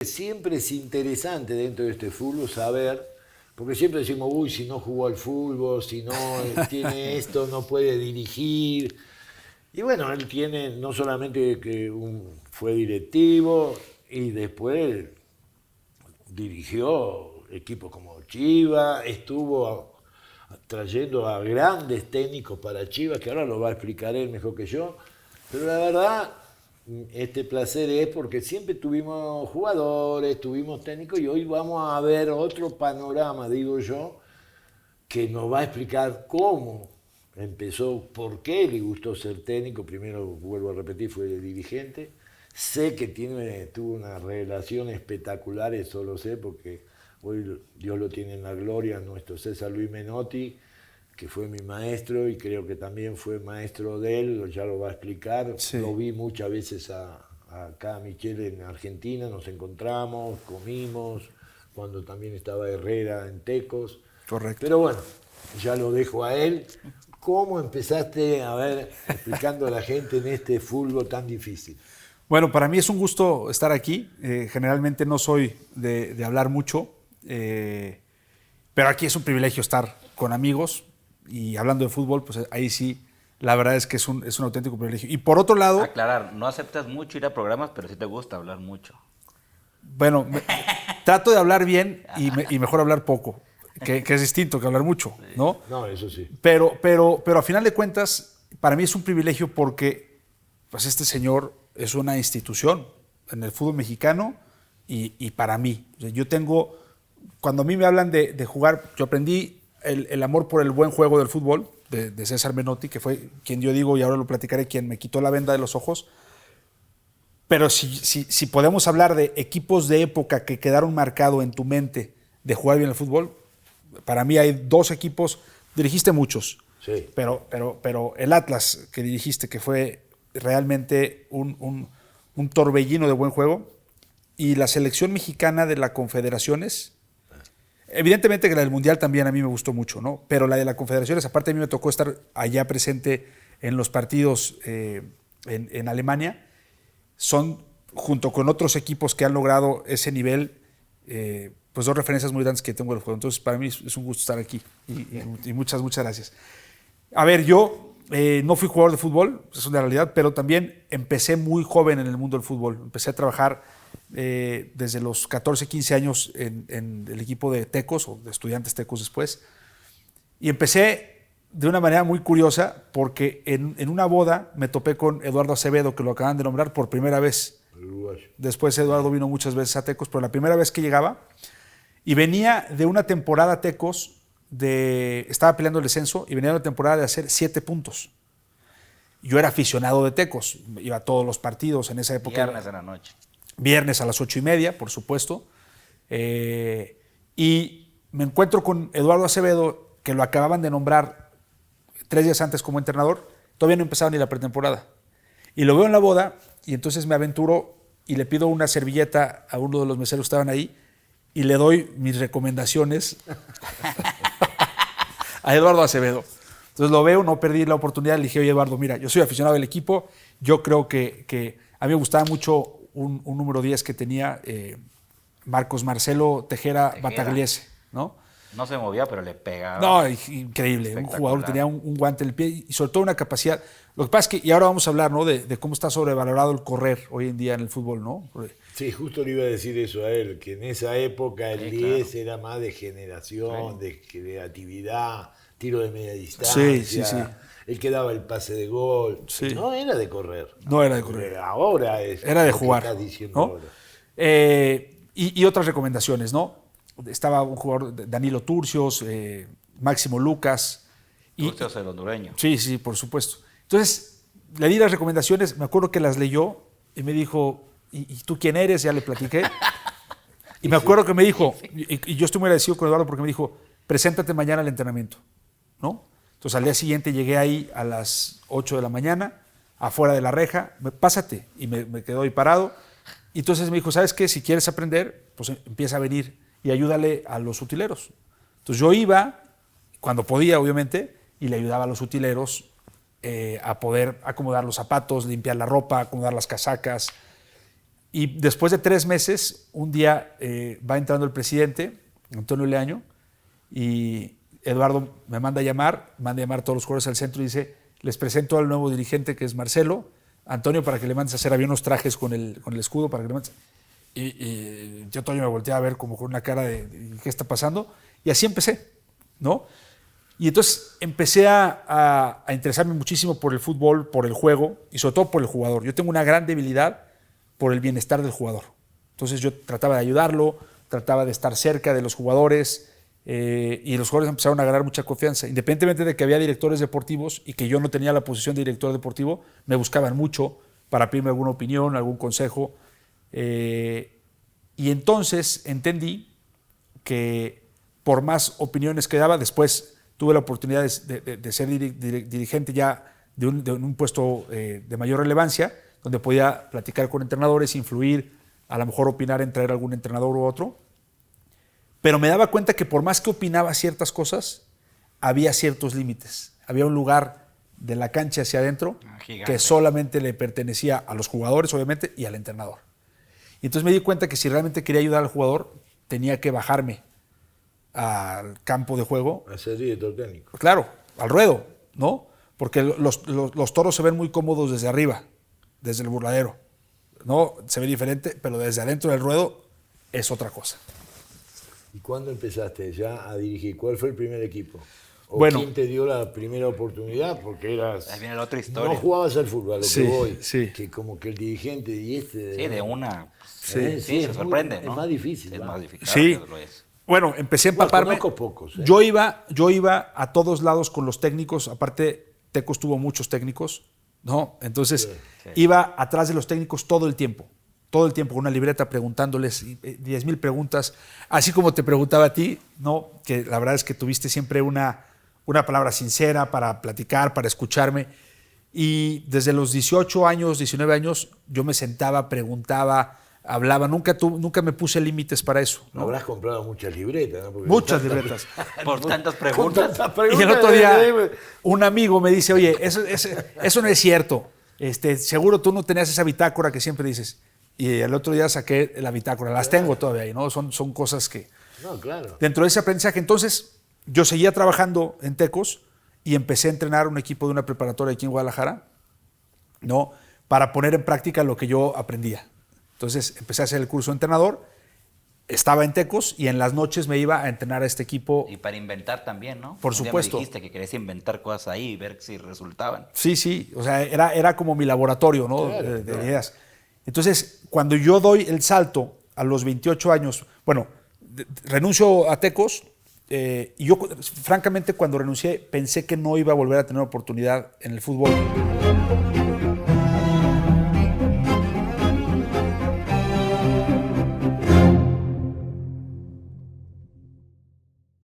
Siempre es interesante dentro de este fútbol saber, porque siempre decimos, uy, si no jugó al fútbol, si no tiene esto, no puede dirigir. Y bueno, él tiene no solamente que fue directivo y después dirigió equipos como Chivas, estuvo trayendo a grandes técnicos para Chivas, que ahora lo va a explicar él mejor que yo, pero la verdad, este placer es porque siempre tuvimos jugadores, tuvimos técnicos y hoy vamos a ver otro panorama, digo yo, que nos va a explicar cómo empezó, por qué le gustó ser técnico. Primero, vuelvo a repetir, fue dirigente. Sé que tuvo una relación espectacular, eso lo sé, porque hoy Dios lo tiene en la gloria, nuestro César Luis Menotti, que fue mi maestro y creo que también fue maestro de él, ya lo va a explicar. Sí. Lo vi muchas veces acá a Michele en Argentina, nos encontramos, comimos, cuando también estaba Herrera en Tecos. Correcto. Pero bueno, ya lo dejo a él. ¿Cómo empezaste, a ver, explicando a la gente en este fútbol tan difícil? Bueno, para mí es un gusto estar aquí. Generalmente no soy de hablar mucho, pero aquí es un privilegio estar con amigos y hablando de fútbol, pues ahí sí, la verdad es que es un auténtico privilegio. Y por otro lado... Aclarar, no aceptas mucho ir a programas, pero sí te gusta hablar mucho. Bueno, trato de hablar bien y mejor hablar poco, que es distinto que hablar mucho, ¿no? No, eso sí. Pero a final de cuentas, para mí es un privilegio porque pues este señor es una institución en el fútbol mexicano y para mí. O sea, yo tengo, cuando a mí me hablan de jugar, yo aprendí el amor por el buen juego del fútbol de César Menotti, que fue quien yo digo, y ahora lo platicaré, quien me quitó la venda de los ojos. Pero si podemos hablar de equipos de época que quedaron marcados en tu mente de jugar bien el fútbol, para mí hay dos equipos, dirigiste muchos, Sí. pero el Atlas que dirigiste, que fue realmente un torbellino de buen juego, y la selección mexicana de la Confederaciones, evidentemente que la del Mundial también a mí me gustó mucho, ¿no? Pero la de la Confederaciones, aparte a mí me tocó estar allá presente en los partidos en Alemania, son, junto con otros equipos que han logrado ese nivel, pues dos referencias muy grandes que tengo del juego. Entonces, para mí es un gusto estar aquí y muchas gracias. A ver, yo no fui jugador de fútbol, es una realidad, pero también empecé muy joven en el mundo del fútbol. Empecé a trabajar desde los 14, 15 años en el equipo de Tecos, o de Estudiantes Tecos después, y empecé de una manera muy curiosa, porque en una boda me topé con Eduardo Acevedo, que lo acaban de nombrar por primera vez. Después Eduardo vino muchas veces a Tecos, pero la primera vez que llegaba, y venía de una temporada Tecos, estaba peleando el descenso, y venía de una temporada de hacer 7 puntos. Yo era aficionado de Tecos, iba a todos los partidos en esa época. Viernes en la noche. Viernes a las 8:30, por supuesto. Y me encuentro con Eduardo Acevedo, que lo acababan de nombrar 3 días antes como entrenador, todavía no empezaba ni la pretemporada. Y lo veo en la boda, y entonces me aventuro y le pido una servilleta a uno de los meseros que estaban ahí, y le doy mis recomendaciones a Eduardo Acevedo. Entonces lo veo, no perdí la oportunidad, le dije, oye Eduardo, mira, yo soy aficionado del equipo, yo creo que a mí me gustaba mucho un número 10 que tenía Marcos Marcelo Tejera Batagliese, ¿no? No se movía, pero le pegaba. No, increíble. Un jugador que tenía un guante en el pie y sobre todo una capacidad. Lo que pasa es que, y ahora vamos a hablar, ¿no? de cómo está sobrevalorado el correr hoy en día en el fútbol, ¿no? Sí, justo le iba a decir eso a él, que en esa época el 10 era más de generación, de creatividad, tiro de media distancia. Él que daba el pase de gol. Sí. No era de correr. No era de correr. Ahora es. Era de jugar. Estás diciendo ¿no? ahora. Y otras recomendaciones, ¿no? Estaba un jugador, Danilo Turcios, Máximo Lucas. Turcios, el hondureño. Sí, por supuesto. Entonces, le di las recomendaciones, me acuerdo que las leyó y me dijo, ¿y tú quién eres? Ya le platiqué. Y me acuerdo que me dijo, y yo estoy muy agradecido con Eduardo porque me dijo, preséntate mañana al entrenamiento, ¿no? Entonces, al día siguiente llegué ahí a las 8 de la mañana, afuera de la reja, pásate, y me quedo ahí parado. Y entonces me dijo, ¿sabes qué? Si quieres aprender, pues empieza a venir y ayúdale a los utileros. Entonces yo iba, cuando podía obviamente, y le ayudaba a los utileros a poder acomodar los zapatos, limpiar la ropa, acomodar las casacas. Y después de 3 meses, un día va entrando el presidente, Antonio Leaño, y Eduardo me manda a llamar a todos los jugadores al centro y dice, les presento al nuevo dirigente que es Marcelo, Antonio, para que le mandes a hacer, había unos trajes con el escudo para que le mandes. Y yo todavía me volteé a ver como con una cara de ¿qué está pasando? Y así empecé, ¿no? Y entonces empecé a interesarme muchísimo por el fútbol, por el juego y sobre todo por el jugador. Yo tengo una gran debilidad por el bienestar del jugador. Entonces yo trataba de ayudarlo, trataba de estar cerca de los jugadores y los jugadores empezaron a ganar mucha confianza. Independientemente de que había directores deportivos y que yo no tenía la posición de director deportivo, me buscaban mucho para pedirme alguna opinión, algún consejo. Y entonces entendí que por más opiniones que daba, después tuve la oportunidad de ser dirigente ya de un puesto de mayor relevancia, donde podía platicar con entrenadores, influir, a lo mejor opinar en traer algún entrenador u otro. Pero me daba cuenta que por más que opinaba ciertas cosas, había ciertos límites. Había un lugar de la cancha hacia adentro que solamente le pertenecía a los jugadores, obviamente, y al entrenador. Y entonces me di cuenta que si realmente quería ayudar al jugador, tenía que bajarme al campo de juego. A ser director técnico. Claro, al ruedo, ¿no? Porque los toros se ven muy cómodos desde arriba, desde el burladero. No, se ve diferente, pero desde adentro del ruedo es otra cosa. ¿Y cuándo empezaste ya a dirigir? ¿Cuál fue el primer equipo? ¿O bueno, quién te dio la primera oportunidad? Porque eras... Ahí viene la otra historia. No jugabas al fútbol, a lo sí, que voy. Sí. Que como que el dirigente y este... Sí, de una... Sí, sí se sorprende, muy, ¿no? Es más difícil. Es ¿va? más difícil. Sí. Claro, lo es. Bueno, empecé a empaparme. Conozco pocos. Yo iba a todos lados con los técnicos. Aparte, Tecos tuvo muchos técnicos, ¿no? Entonces, iba atrás de los técnicos todo el tiempo con una libreta preguntándoles 10,000 preguntas, así como te preguntaba a ti, ¿no? Que la verdad es que tuviste siempre una palabra sincera para platicar, para escucharme. Y desde los 18 años, 19 años, yo me sentaba, preguntaba, hablaba, nunca me puse límites para eso, ¿no? Habrás comprado muchas libretas, ¿no? Porque Muchas libretas. Por tantas Con preguntas. tantas preguntas. Y el otro día un amigo me dice, oye, eso no es cierto. Seguro tú no tenías esa bitácora que siempre dices. Y el otro día saqué la bitácora. Las tengo todavía ahí, ¿no? Son cosas que... No, claro. Dentro de ese aprendizaje. Entonces, yo seguía trabajando en Tecos y empecé a entrenar un equipo de una preparatoria aquí en Guadalajara, ¿no? Para poner en práctica lo que yo aprendía. Entonces, empecé a hacer el curso de entrenador. Estaba en Tecos y en las noches me iba a entrenar a este equipo. Y para inventar también, ¿no? Por Un día supuesto. me dijiste que querías inventar cosas ahí y ver si resultaban. Sí. O sea, era como mi laboratorio, ¿no? Claro, de ideas. Entonces, cuando yo doy el salto a los 28 años, bueno, renuncio a Tecos y yo, francamente, cuando renuncié, pensé que no iba a volver a tener oportunidad en el fútbol.